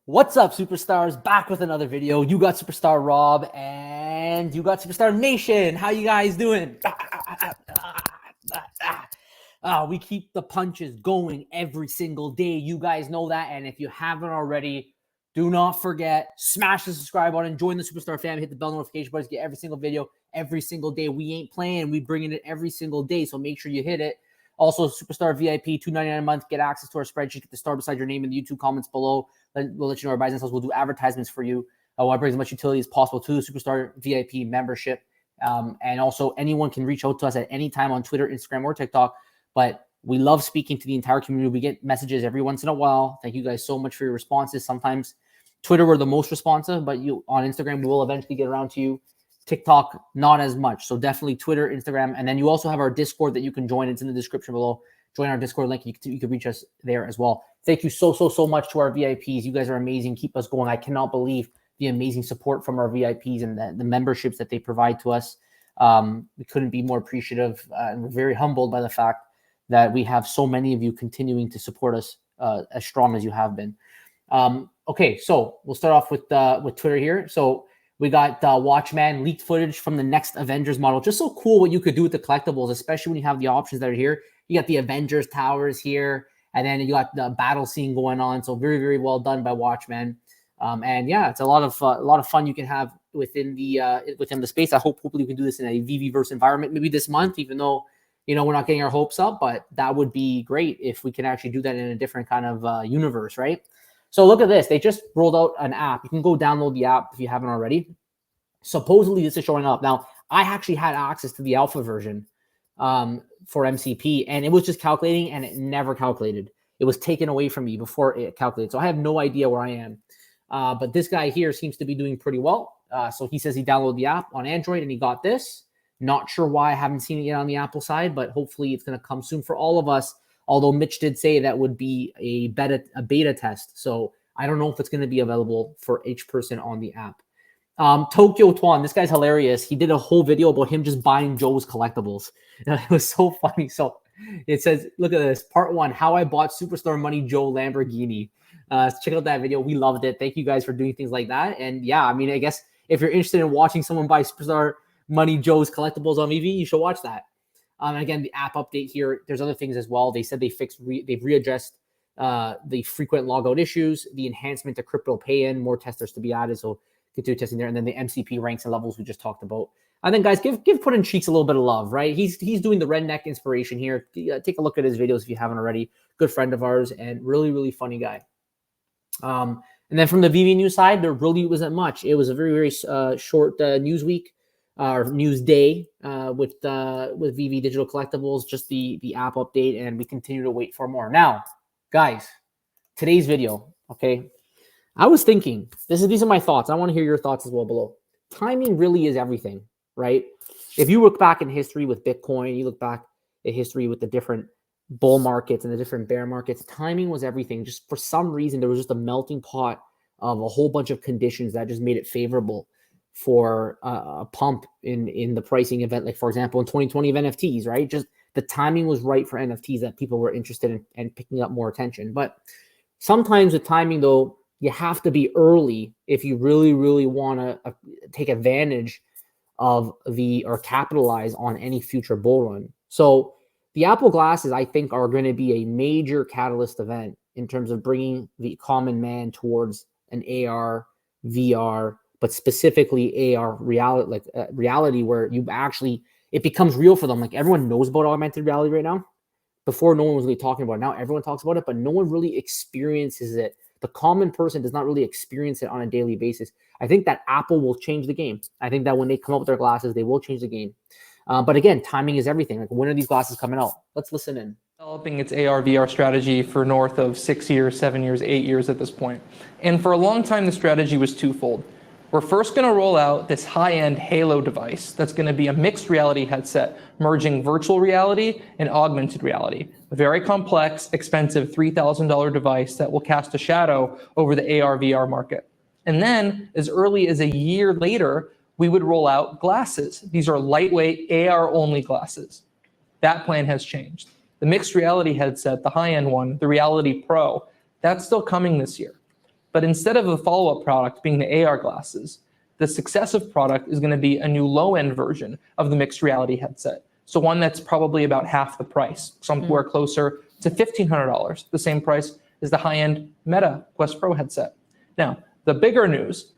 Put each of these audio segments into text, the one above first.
What's up, superstars? Back with another video. You got Superstar Rob and you got Superstar Nation. How you guys doing? We keep the punches going every single day. You guys know that. And if you haven't already, do not forget, smash the subscribe button, join the Superstar family, hit the bell notification button to get every single video every single day. We ain't playing. We bringing it every single day. So make sure you hit it. Also, Superstar VIP, $2.99 a month. Get access to our spreadsheet. Get the star beside your name in the YouTube comments below. We'll let you know our buys and sells. We'll do advertisements for you. I want to bring as much utility as possible to the Superstar VIP membership. And also, anyone can reach out to us at any time on Twitter, Instagram, or TikTok. But we love speaking to the entire community. We get messages every once in a while. Thank you guys so much for your responses. Sometimes Twitter, we're the most responsive, but on Instagram, we will eventually get around to you. TikTok, not as much. So definitely Twitter, Instagram. And then you also have our Discord that you can join. It's in the description below. Join our Discord link. You can reach us there as well. Thank you so much to our VIPs. You guys are amazing. Keep us going. I cannot believe the amazing support from our VIPs and the memberships that they provide to us. We couldn't be more appreciative. And we're very humbled by the fact that we have so many of you continuing to support us as strong as you have been. Okay, so we'll start off with Twitter here. So we got Watchman leaked footage from the next Avengers model. Just so cool what you could do with the collectibles, especially when you have the options that are here. You got the Avengers towers here, and then you got the battle scene going on. So very well done by Watchman. And yeah, it's a lot of fun you can have within the space. Hopefully we can do this in a VVverse environment maybe this month, even though we're not getting our hopes up. But that would be great if we can actually do that in a different kind of universe, right? So look at this. They just rolled out an app. You can go download the app if you haven't already. Supposedly, this is showing up. Now, I actually had access to the alpha version for MCP, and it was just calculating, and it never calculated. It was taken away from me before it calculated. So I have no idea where I am. But this guy here seems to be doing pretty well. So he says he downloaded the app on Android, and he got this. Not sure why. I haven't seen it yet on the Apple side, but hopefully it's going to come soon for all of us. Although Mitch did say that would be a beta test. So I don't know if it's going to be available for each person on the app. Tokyo Twan, this guy's hilarious. He did a whole video about him just buying Joe's collectibles. It was so funny. So it says, look at this. Part 1, how I bought Superstar Money Joe Lamborghini. Check out that video. We loved it. Thank you guys for doing things like that. And yeah, I mean, I guess if you're interested in watching someone buy Superstar Money Joe's collectibles on VV, you should watch that. And again, the app update here, there's other things as well. They said they've readdressed the frequent logout issues, the enhancement to crypto pay-in, more testers to be added. So continue testing there. And then the MCP ranks and levels we just talked about. And then guys, give Put in Cheeks a little bit of love, right? He's doing the redneck inspiration here. Take a look at his videos if you haven't already. Good friend of ours and really funny guy. And then from the VV news side, there really wasn't much. It was a very short news week. Or news day with VV Digital Collectibles, just the app update, and we continue to wait for more. Now, guys, today's video, okay? I was thinking, these are my thoughts. I want to hear your thoughts as well below. Timing really is everything, right? If you look back in history with Bitcoin, you look back at history with the different bull markets and the different bear markets, timing was everything. Just for some reason, there was just a melting pot of a whole bunch of conditions that just made it favorable for a pump in the pricing event. Like, for example, in 2020 of NFTs, right? Just the timing was right for NFTs that people were interested in and picking up more attention. But sometimes with timing, though, you have to be early if you really want to take advantage of or capitalize on any future bull run. So the Apple glasses, I think, are going to be a major catalyst event in terms of bringing the common man towards an AR, VR, but specifically AR reality, where you actually, it becomes real for them. Like, everyone knows about augmented reality right now. Before, no one was really talking about it. Now everyone talks about it, but no one really experiences it. The common person does not really experience it on a daily basis. I think that Apple will change the game. I think that when they come up with their glasses, they will change the game. But again, timing is everything. Like, when are these glasses coming out? Let's listen in. Developing its AR VR strategy for north of 6 years, 7 years, 8 years at this point. And for a long time, the strategy was twofold. We're first going to roll out this high-end Halo device that's going to be a mixed reality headset, merging virtual reality and augmented reality. A very complex, expensive $3,000 device that will cast a shadow over the AR/VR market. And then, as early as a year later, we would roll out glasses. These are lightweight AR-only glasses. That plan has changed. The mixed reality headset, the high-end one, the Reality Pro, that's still coming this year. But instead of the follow-up product being the AR glasses, the successive product is going to be a new low-end version of the mixed reality headset. So one that's probably about half the price, somewhere closer to $1,500, the same price as the high-end Meta Quest Pro headset. Now, the bigger news,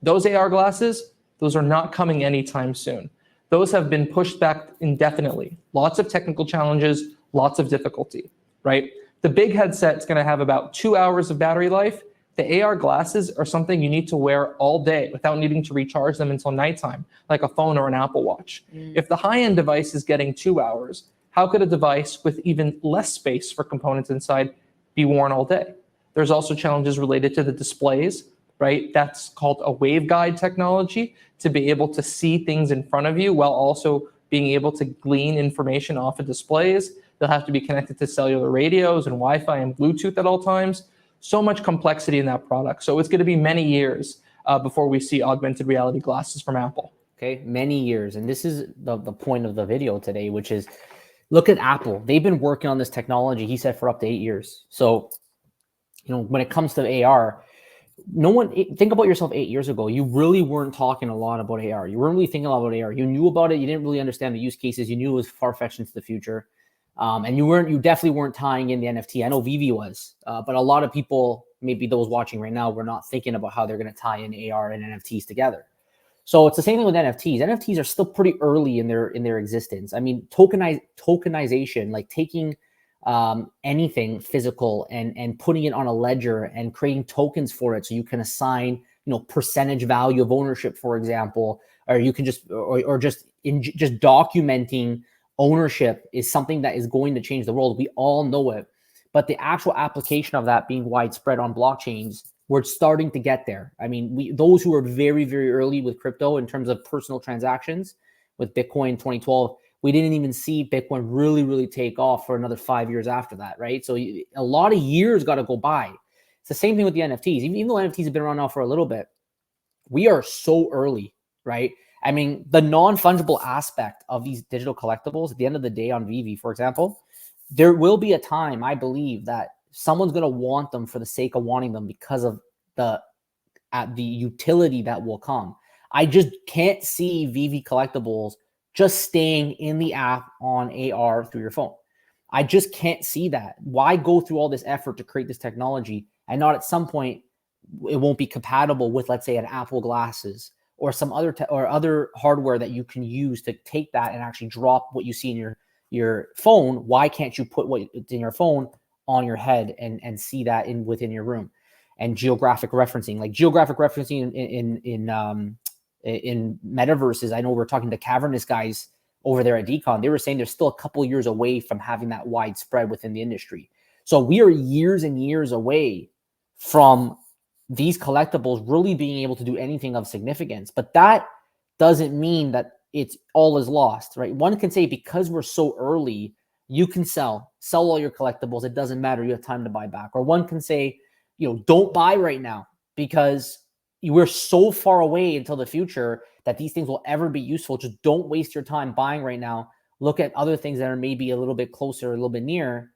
those AR glasses, those are not coming anytime soon. Those have been pushed back indefinitely. Lots of technical challenges, lots of difficulty, right? The big headset's going to have about 2 hours of battery life. The AR glasses are something you need to wear all day without needing to recharge them until nighttime, like a phone or an Apple Watch. If the high-end device is getting 2 hours, how could a device with even less space for components inside be worn all day? There's also challenges related to the displays, right? That's called a waveguide technology, to be able to see things in front of you while also being able to glean information off of displays. They'll have to be connected to cellular radios and Wi-Fi and Bluetooth at all times. So much complexity in that product. So it's going to be many years before we see augmented reality glasses from Apple. Okay, many years. And this is the point of the video today, which is, look at Apple. They've been working on this technology, he said, for up to 8 years. So, you know, when it comes to AR, think about yourself 8 years ago. You really weren't talking a lot about AR. You weren't really thinking a lot about AR. You knew about it. You didn't really understand the use cases. You knew it was far-fetched into the future. And you definitely weren't tying in the NFT. I know Veve was, but a lot of people, maybe those watching right now, were not thinking about how they're going to tie in AR and NFTs together. So it's the same thing with NFTs. NFTs are still pretty early in their existence. I mean, tokenization, like taking anything physical and putting it on a ledger and creating tokens for it, so you can assign, you know, percentage value of ownership, for example, or you can just just documenting ownership is something that is going to change the world. We all know it, but the actual application of that being widespread on blockchains, we're starting to get there. I mean, those who are very, very early with crypto in terms of personal transactions with Bitcoin 2012, we didn't even see Bitcoin really, really take off for another 5 years after that, right? So a lot of years got to go by. It's the same thing with the NFTs. Even though NFTs have been around now for a little bit, we are so early, right? I mean, the non-fungible aspect of these digital collectibles, at the end of the day on Veve, for example, there will be a time, I believe, that someone's going to want them for the sake of wanting them because of the utility that will come. I just can't see Veve Collectibles just staying in the app on AR through your phone. I just can't see that. Why go through all this effort to create this technology and not at some point it won't be compatible with, let's say, an Apple glasses or some other other hardware that you can use to take that and actually drop what you see in your phone? Why can't you put what's in your phone on your head and see that within your room? And geographic referencing, like geographic referencing in metaverses. I know we're talking to Cavernous guys over there at Decon. They were saying they're still a couple years away from having that widespread within the industry. So we are years and years away from these collectibles really being able to do anything of significance. But that doesn't mean that it's all is lost, right? One can say because we're so early, you can sell all your collectibles. It doesn't matter. You have time to buy back. Or one can say, you know, don't buy right now because we're so far away until the future that these things will ever be useful. Just don't waste your time buying right now. Look at other things that are maybe a little bit closer, a little bit near.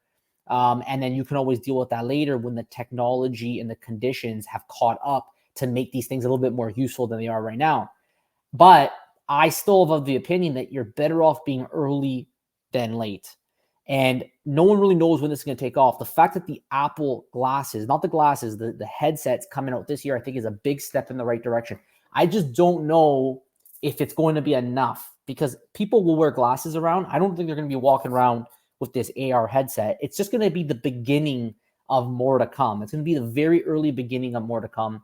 And then you can always deal with that later when the technology and the conditions have caught up to make these things a little bit more useful than they are right now. But I still have the opinion that you're better off being early than late. And no one really knows when this is going to take off. The fact that the Apple glasses, not the glasses, the headsets coming out this year, I think is a big step in the right direction. I just don't know if it's going to be enough because people will wear glasses around. I don't think they're going to be walking around with this AR headset. It's just going to be the beginning of more to come. It's going to be the very early beginning of more to come.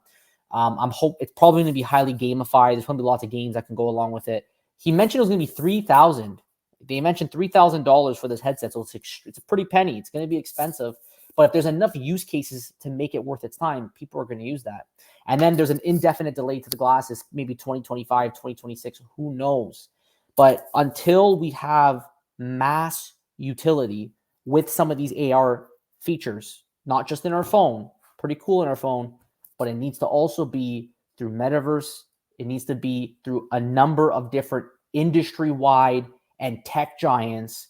It's probably going to be highly gamified. There's going to be lots of games that can go along with it. He mentioned it was going to be $3,000. They mentioned $3,000 for this headset, so it's a pretty penny. It's going to be expensive, but if there's enough use cases to make it worth its time, people are going to use that. And then there's an indefinite delay to the glasses, maybe 2025, 2026, who knows? But until we have mass utility with some of these AR features, not just in our phone, pretty cool in our phone, but it needs to also be through metaverse. It needs to be through a number of different industry-wide and tech giants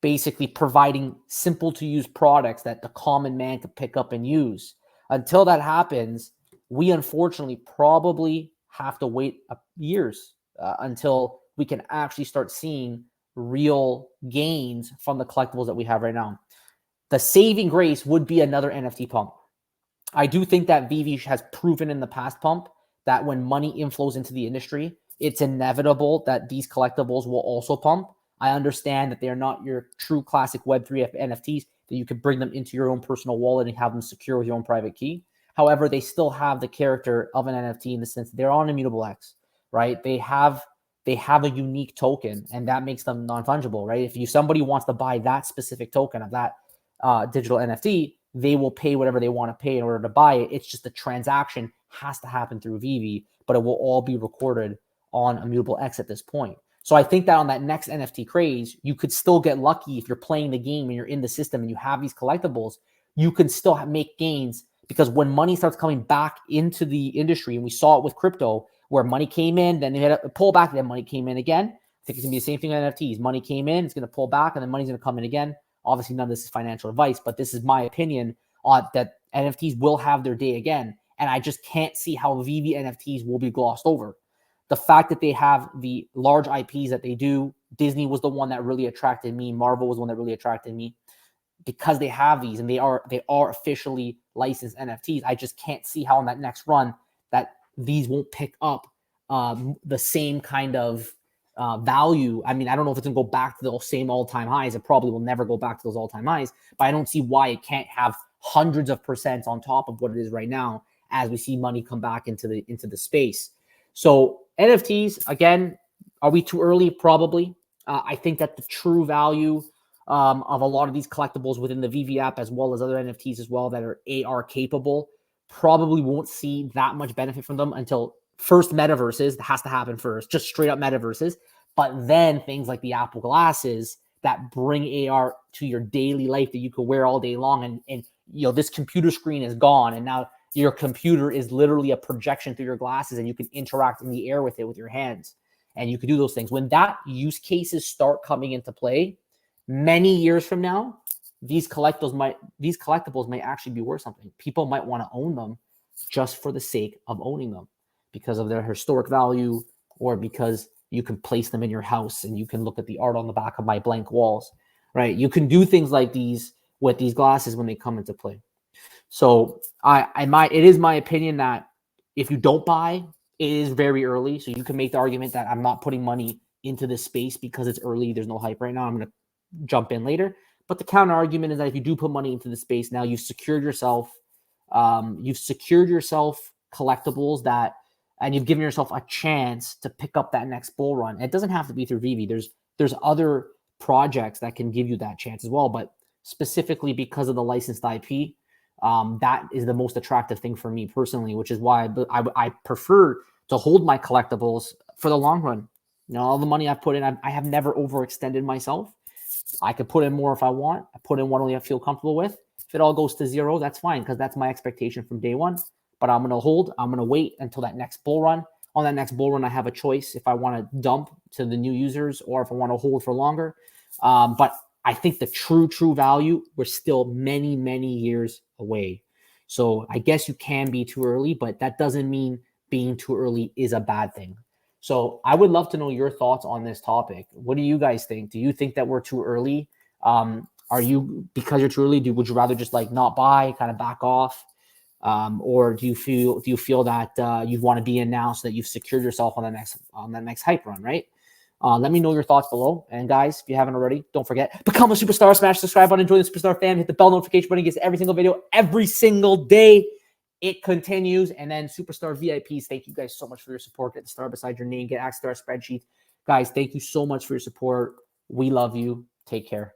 basically providing simple to use products that the common man could pick up and use. Until that happens, we unfortunately probably have to wait years until we can actually start seeing real gains from the collectibles that we have right now. The saving grace would be another NFT pump. I do think that Veve has proven in the past pump that when money inflows into the industry, it's inevitable that these collectibles will also pump. I understand that they are not your true classic Web3 NFTs, that you could bring them into your own personal wallet and have them secure with your own private key. However, they still have the character of an NFT in the sense that they're on Immutable X, right? They have a unique token, and that makes them non-fungible, right? If somebody wants to buy that specific token of that digital NFT, they will pay whatever they want to pay in order to buy it. It's just the transaction has to happen through Veve, but it will all be recorded on Immutable X at this point. So I think that on that next NFT craze, you could still get lucky if you're playing the game and you're in the system and you have these collectibles, you can still make gains, because when money starts coming back into the industry, and we saw it with crypto where money came in, then they had a pull back, then money came in again. I think it's gonna be the same thing with NFTs. Money came in, it's gonna pull back, and then money's gonna come in again. Obviously, none of this is financial advice, but this is my opinion on that NFTs will have their day again. And I just can't see how Veve NFTs will be glossed over. The fact that they have the large IPs that they do, Disney was the one that really attracted me. Marvel was the one that really attracted me, because they have these and they are officially licensed NFTs. I just can't see how in that next run that these won't pick up the same kind of value. I mean, I don't know if it's gonna go back to those same all-time highs. It probably will never go back to those all-time highs, but I don't see why it can't have hundreds of percents on top of what it is right now as we see money come back into the space. So NFTs, again, are we too early? Probably. I think that the true value of a lot of these collectibles within the Veve app, as well as other NFTs as well that are AR capable, probably won't see that much benefit from them until first metaverses. That has to happen first, just straight up metaverses. But then things like the Apple glasses that bring AR to your daily life that you could wear all day long. And this computer screen is gone. And now your computer is literally a projection through your glasses, and you can interact in the air with it with your hands. And you can do those things. When that use cases start coming into play, many years from now, these collectibles might actually be worth something. People might want to own them just for the sake of owning them, because of their historic value, or because you can place them in your house and you can look at the art on the back of my blank walls, right? You can do things like these with these glasses when they come into play. So it is my opinion that if you don't buy, it is very early. So you can make the argument that I'm not putting money into this space because it's early. There's no hype right now. I'm going to jump in later. But the counter argument is that if you do put money into the space, now you've secured yourself collectibles that, and you've given yourself a chance to pick up that next bull run. It doesn't have to be through Veve. There's other projects that can give you that chance as well. But specifically because of the licensed IP, that is the most attractive thing for me personally, which is why I prefer to hold my collectibles for the long run. All the money I've put in, I have never overextended myself. I could put in more if I want. I put in what only I feel comfortable with. If it all goes to zero, that's fine, because that's my expectation from day one. But I'm going to hold. I'm going to wait until that next bull run. On that next bull run, I have a choice if I want to dump to the new users or if I want to hold for longer. But I think the true value, we're still many, many years away. So I guess you can be too early, but that doesn't mean being too early is a bad thing. So I would love to know your thoughts on this topic. What do you guys think? Do you think that we're too early? Are you, because you're too early, would you rather just like not buy, kind of back off? Or do you feel that you want to be in now so that you've secured yourself on that next hype run, right? Let me know your thoughts below. And guys, if you haven't already, don't forget, become a superstar, smash the subscribe button, join the superstar fam, hit the bell notification button, gets every single video, every single day. It continues. And then superstar VIPs, thank you guys so much for your support. Get the star beside your name, get access to our spreadsheet. Guys, thank you so much for your support. We love you. Take care.